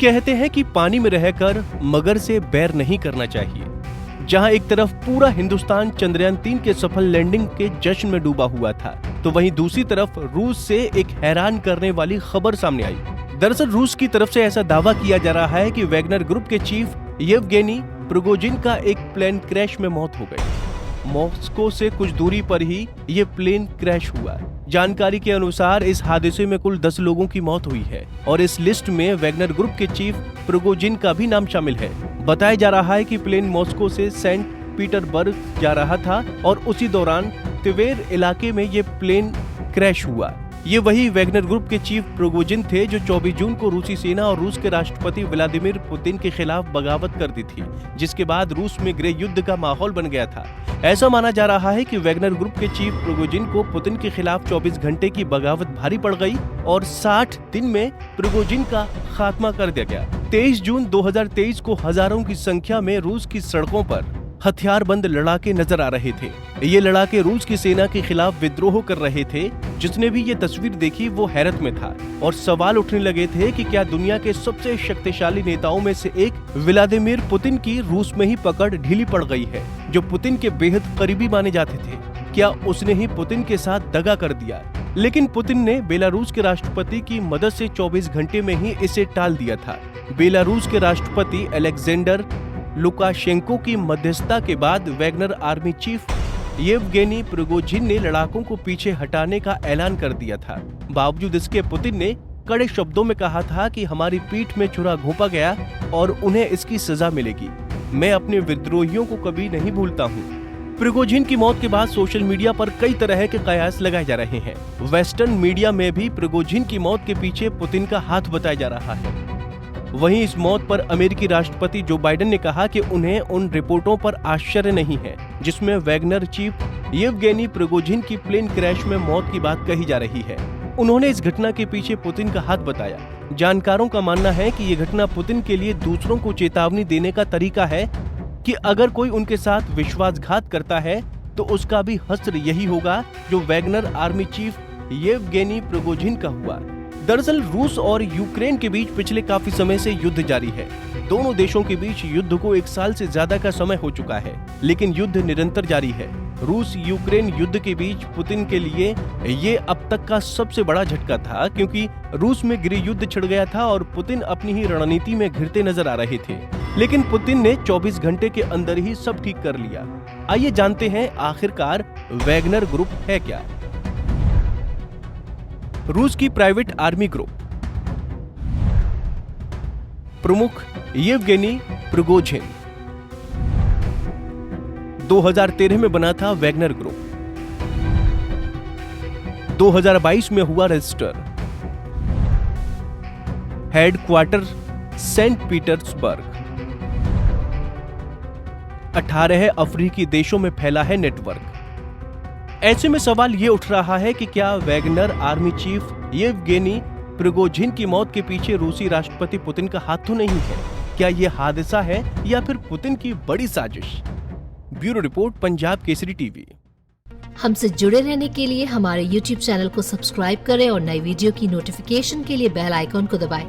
कहते हैं कि पानी में रहकर मगर से बैर नहीं करना चाहिए। जहां एक तरफ पूरा हिंदुस्तान चंद्रयान 3 के सफल लैंडिंग के जश्न में डूबा हुआ था, तो वहीं दूसरी तरफ रूस से एक हैरान करने वाली खबर सामने आई। दरअसल रूस की तरफ से ऐसा दावा किया जा रहा है कि वैगनर ग्रुप के चीफ येवगेनी प्रिगोजिन का एक प्लेन क्रैश में मौत हो गई। मॉस्को से कुछ दूरी पर ही ये प्लेन क्रैश हुआ। जानकारी के अनुसार इस हादसे में कुल 10 लोगों की मौत हुई है और इस लिस्ट में वैगनर ग्रुप के चीफ प्रिगोजिन का भी नाम शामिल है। बताया जा रहा है कि प्लेन मॉस्को से सेंट पीटर्सबर्ग जा रहा था और उसी दौरान त्वेर इलाके में ये प्लेन क्रैश हुआ। ये वही वैगनर ग्रुप के चीफ प्रिगोजिन थे जो 24 जून को रूसी सेना और रूस के राष्ट्रपति व्लादिमीर पुतिन के खिलाफ बगावत कर दी थी, जिसके बाद रूस में गृह युद्ध का माहौल बन गया था। ऐसा माना जा रहा है कि वैगनर ग्रुप के चीफ प्रिगोजिन को पुतिन के खिलाफ 24 घंटे की बगावत भारी पड़ गई और 60 दिन में प्रिगोजिन का खात्मा कर दिया गया। 23 जून 2023 को हजारों की संख्या में रूस की सड़कों पर हथियारबंद लड़ाके नजर आ रहे थे। ये लड़ाके रूस की सेना के खिलाफ विद्रोह कर रहे थे। जिसने भी ये तस्वीर देखी वो हैरत में था और सवाल उठने लगे थे कि क्या दुनिया के सबसे शक्तिशाली नेताओं में से एक व्लादिमीर पुतिन की रूस में ही पकड़ ढीली पड़ गई है, जो पुतिन के बेहद करीबी माने जाते थे। क्या उसने ही पुतिन के साथ दगा कर दिया? लेकिन पुतिन ने बेलारूस के राष्ट्रपति की मदद से 24 घंटे में ही इसे टाल दिया था। बेलारूस के राष्ट्रपति अलेक्जेंडर लुकाशेंको की मध्यस्थता के बाद Wagner army chief Yevgeny Prigozhin ने लड़ाकों को पीछे हटाने का ऐलान कर दिया था। बावजूद इसके पुतिन ने कड़े शब्दों में कहा था कि हमारी पीठ में छुरा घोंपा गया और उन्हें इसकी सजा मिलेगी। मैं अपने विद्रोहियों को कभी नहीं भूलता हूँ। प्रिगोजिन की मौत के बाद सोशल मीडिया पर कई तरह के कयास लगाए जा रहे हैं। वेस्टर्न मीडिया में भी प्रिगोजिन की मौत के पीछे पुतिन का हाथ बताया जा रहा है। वहीं इस मौत पर अमेरिकी राष्ट्रपति जो बाइडेन ने कहा कि उन्हें उन रिपोर्टों पर आश्चर्य नहीं है जिसमें वैगनर चीफ येवगेनी प्रिगोजिन की प्लेन क्रैश में मौत की बात कही जा रही है। उन्होंने इस घटना के पीछे पुतिन का हाथ बताया। जानकारों का मानना है कि ये घटना पुतिन के लिए दूसरों को चेतावनी देने का तरीका है कि अगर कोई उनके साथ विश्वासघात करता है तो उसका भी हश्र यही होगा जो Wagner army chief Yevgeny Prigozhin का हुआ। दरअसल रूस और यूक्रेन के बीच पिछले काफी समय से युद्ध जारी है। दोनों देशों के बीच युद्ध को 1 साल से ज्यादा का समय हो चुका है, लेकिन युद्ध निरंतर जारी है। रूस यूक्रेन युद्ध के बीच पुतिन के लिए ये अब तक का सबसे बड़ा झटका था, क्योंकि रूस में गृह युद्ध छिड़ गया था और पुतिन अपनी ही रणनीति में घिरते नजर आ रहे थे। लेकिन पुतिन ने 24 घंटे के अंदर ही सब ठीक कर लिया। आइए जानते हैं आखिरकार वैगनर ग्रुप है क्या। रूस की प्राइवेट आर्मी ग्रुप। प्रमुख येवगेनी प्रिगोजिन। 2013 में बना था वैगनर ग्रुप। 2022 में हुआ रजिस्टर। Headquarter Saint Petersburg. 18 अफ्रीकी देशों में फैला है नेटवर्क। ऐसे में सवाल ये उठ रहा है कि क्या Wagner army chief Yevgeny Prigozhin की मौत के पीछे रूसी राष्ट्रपति पुतिन का हाथ तो नहीं है? क्या ये हादसा है या फिर पुतिन की बड़ी साजिश? Bureau report, Punjab Kesari TV. हमसे जुड़े रहने के लिए हमारे YouTube चैनल को सब्सक्राइब करें और नई वीडियो की नोटिफिकेशन के लिए बेल आइकॉन को दबाएं।